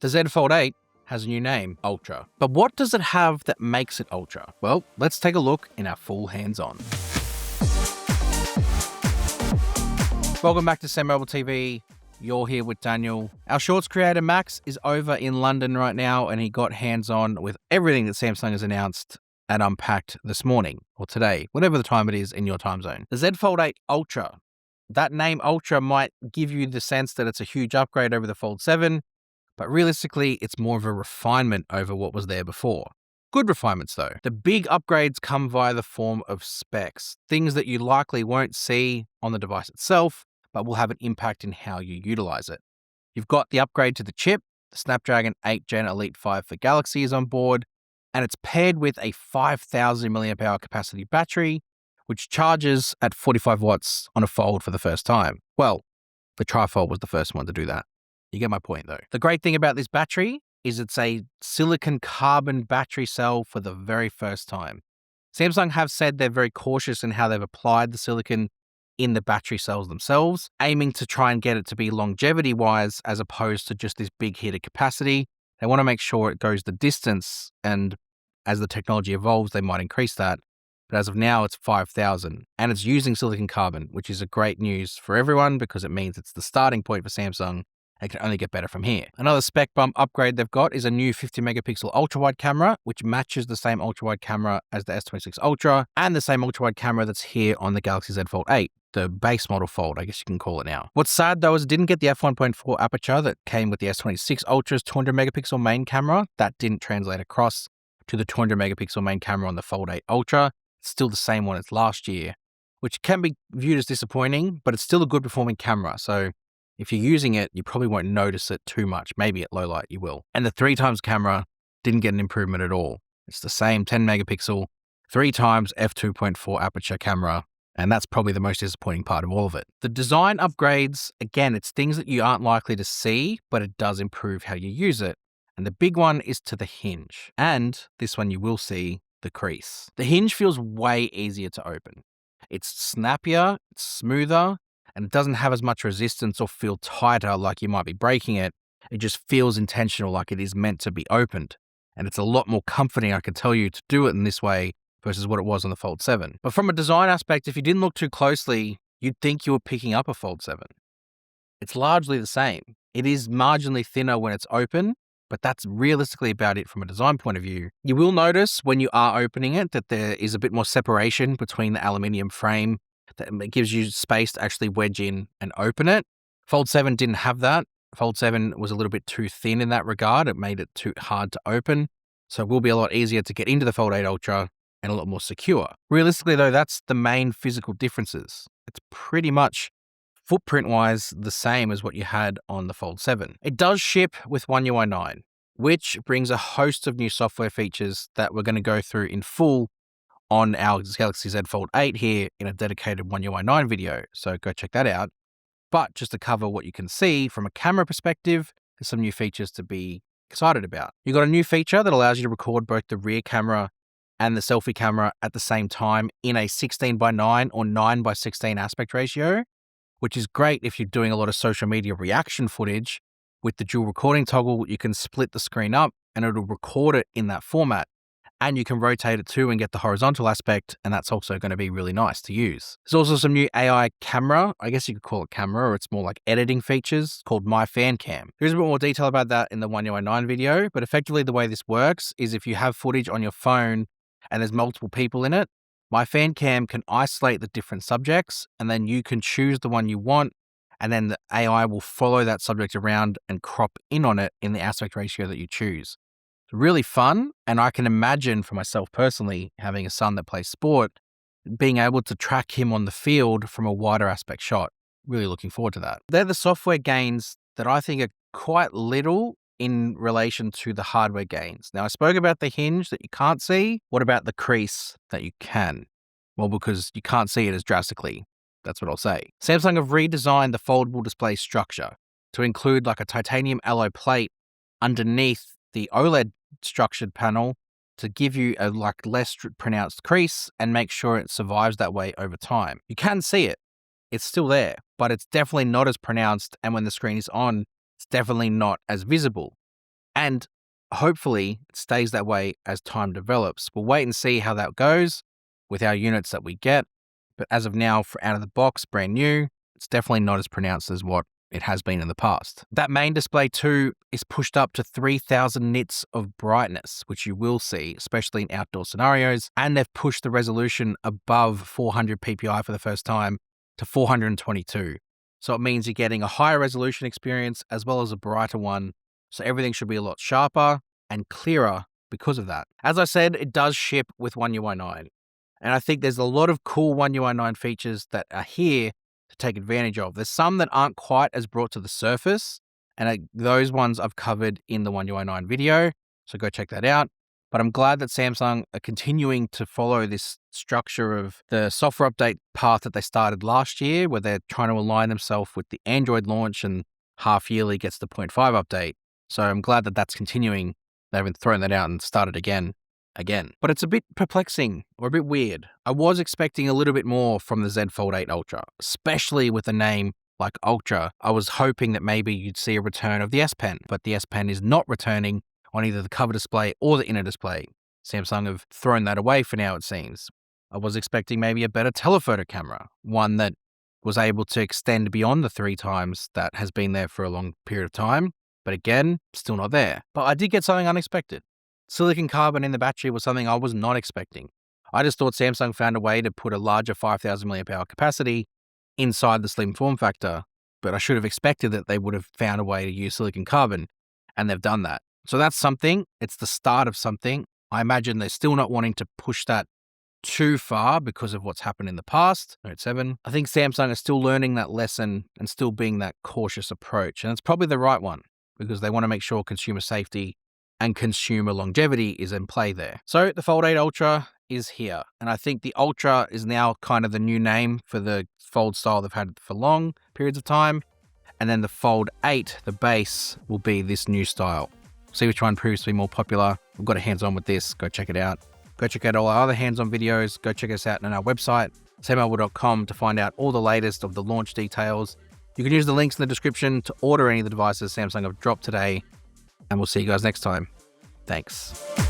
The Z Fold 8 has a new name, Ultra. But what does it have that makes it Ultra? Well, let's take a look in our full hands-on. Welcome back to SamMobile TV. You're here with Daniel. Our shorts creator Max is over in London right now, and he got hands-on with everything that Samsung has announced and unpacked this morning or today, whatever the time it is in your time zone. The Z Fold 8 Ultra. That name Ultra might give you the sense that it's a huge upgrade over the Fold 7, but realistically, it's more of a refinement over what was there before. Good refinements though. The big upgrades come via the form of specs, things that you likely won't see on the device itself, but will have an impact in how you utilize it. You've got the upgrade to the chip, the Snapdragon 8 Gen Elite 5 for Galaxy is on board, and it's paired with a 5,000 mAh capacity battery, which charges at 45 watts on a fold for the first time. Well, the trifold was the first one to do that. You get my point though. The great thing about this battery is it's a silicon carbon battery cell for the very first time. Samsung have said they're very cautious in how they've applied the silicon in the battery cells themselves, aiming to try and get it to be longevity-wise as opposed to just this big hit of capacity. They want to make sure it goes the distance, and as the technology evolves, they might increase that. But as of now, it's 5,000, and it's using silicon carbon, which is a great news for everyone because it means it's the starting point for Samsung. It can only get better from here. Another spec bump upgrade they've got is a new 50 megapixel ultra-wide camera, which matches the same ultra-wide camera as the S26 Ultra and the same ultra-wide camera that's here on the Galaxy Z Fold 8, the base model Fold, I guess you can call it now. What's sad though is it didn't get the f1.4 aperture that came with the S26 Ultra's 200 megapixel main camera. That didn't translate across to the 200 megapixel main camera on the Fold 8 Ultra. It's still the same one as last year, which can be viewed as disappointing, but it's still a good performing camera. So if you're using it, you probably won't notice it too much. Maybe at low light you will. And the 3x camera didn't get an improvement at all. It's the same 10 megapixel, 3x f2.4 aperture camera. And that's probably the most disappointing part of all of it. The design upgrades, again, it's things that you aren't likely to see, but it does improve how you use it. And the big one is to the hinge. And this one you will see, the crease. The hinge feels way easier to open. It's snappier, it's smoother, and it doesn't have as much resistance or feel tighter like you might be breaking it. It just feels intentional, like it is meant to be opened. And it's a lot more comforting, I can tell you, to do it in this way versus what it was on the Fold 7. But from a design aspect, if you didn't look too closely, you'd think you were picking up a Fold 7. It's largely the same. It is marginally thinner when it's open, but that's realistically about it from a design point of view. You will notice when you are opening it that there is a bit more separation between the aluminium frame. It gives you space to actually wedge in and open it. Fold 7 didn't have that. Fold 7 was a little bit too thin in that regard. It made it too hard to open. So it will be a lot easier to get into the Fold 8 Ultra and a lot more secure. Realistically though, that's the main physical differences. It's pretty much footprint-wise the same as what you had on the Fold 7. It does ship with One UI 9, which brings a host of new software features that we're going to go through in full on our Galaxy Z Fold 8 here in a dedicated One UI 9 video, so go check that out. But just to cover what you can see from a camera perspective, there's some new features to be excited about. You've got a new feature that allows you to record both the rear camera and the selfie camera at the same time in a 16:9 or 9:16 aspect ratio, which is great if you're doing a lot of social media reaction footage. With the dual recording toggle, you can split the screen up and it'll record it in that format. And you can rotate it too and get the horizontal aspect, and that's also going to be really nice to use. There's also some new AI camera, I guess you could call it camera, or it's more like editing features called My Fan Cam. There's a bit more detail about that in the One UI 9 video, but effectively the way this works is if you have footage on your phone and there's multiple people in it, My Fan Cam can isolate the different subjects, and then you can choose the one you want, and then the AI will follow that subject around and crop in on it in the aspect ratio that you choose. Really fun, and I can imagine for myself personally, having a son that plays sport, being able to track him on the field from a wider aspect shot. Really looking forward to that. They're the software gains that I think are quite little in relation to the hardware gains. Now, I spoke about the hinge that you can't see. What about the crease that you can? Well, because you can't see it as drastically. That's what I'll say. Samsung have redesigned the foldable display structure to include like a titanium alloy plate underneath the OLED structured panel to give you a less pronounced crease and make sure it survives that way over time. You can see it. It's still there, but it's definitely not as pronounced, and when the screen is on, it's definitely not as visible. And hopefully it stays that way as time develops. We'll wait and see how that goes with our units that we get. But as of now, for out of the box, brand new, it's definitely not as pronounced as what it has been in the past. That main display too is pushed up to 3000 nits of brightness, which you will see, especially in outdoor scenarios. And they've pushed the resolution above 400 ppi for the first time to 422. So it means you're getting a higher resolution experience as well as a brighter one. So everything should be a lot sharper and clearer because of that. As I said, it does ship with One UI 9. And I think there's a lot of cool One UI 9 features that are here to take advantage of. There's some that aren't quite as brought to the surface, and those ones I've covered in the One UI 9 video, so go check that out. But I'm glad that Samsung are continuing to follow this structure of the software update path that they started last year, where they're trying to align themselves with the Android launch and half yearly gets the 0.5 update. So I'm glad that that's continuing. They haven't thrown that out and started again. But it's a bit perplexing or a bit weird. I was expecting a little bit more from the Z Fold 8 Ultra, especially with a name like Ultra. I was hoping that maybe you'd see a return of the S Pen, but the S Pen is not returning on either the cover display or the inner display. Samsung have thrown that away for now, it seems. I was expecting maybe a better telephoto camera, one that was able to extend beyond the 3 times that has been there for a long period of time. But again, still not there. But I did get something unexpected. Silicon carbon in the battery was something I was not expecting. I just thought Samsung found a way to put a larger 5000 mAh capacity inside the slim form factor, but I should have expected that they would have found a way to use silicon carbon, and they've done that. So that's something. It's the start of something. I imagine they're still not wanting to push that too far because of what's happened in the past, Note 7. I think Samsung is still learning that lesson and still being that cautious approach, and it's probably the right one because they want to make sure consumer safety and consumer longevity is in play there. So the Fold 8 Ultra is here. And I think the Ultra is now kind of the new name for the Fold style they've had for long periods of time. And then the Fold 8, the base, will be this new style. See which one proves to be more popular. We've got a hands-on with this. Go check it out. Go check out all our other hands-on videos. Go check us out on our website, SamMobile.com, to find out all the latest of the launch details. You can use the links in the description to order any of the devices Samsung have dropped today. And we'll see you guys next time. Thanks.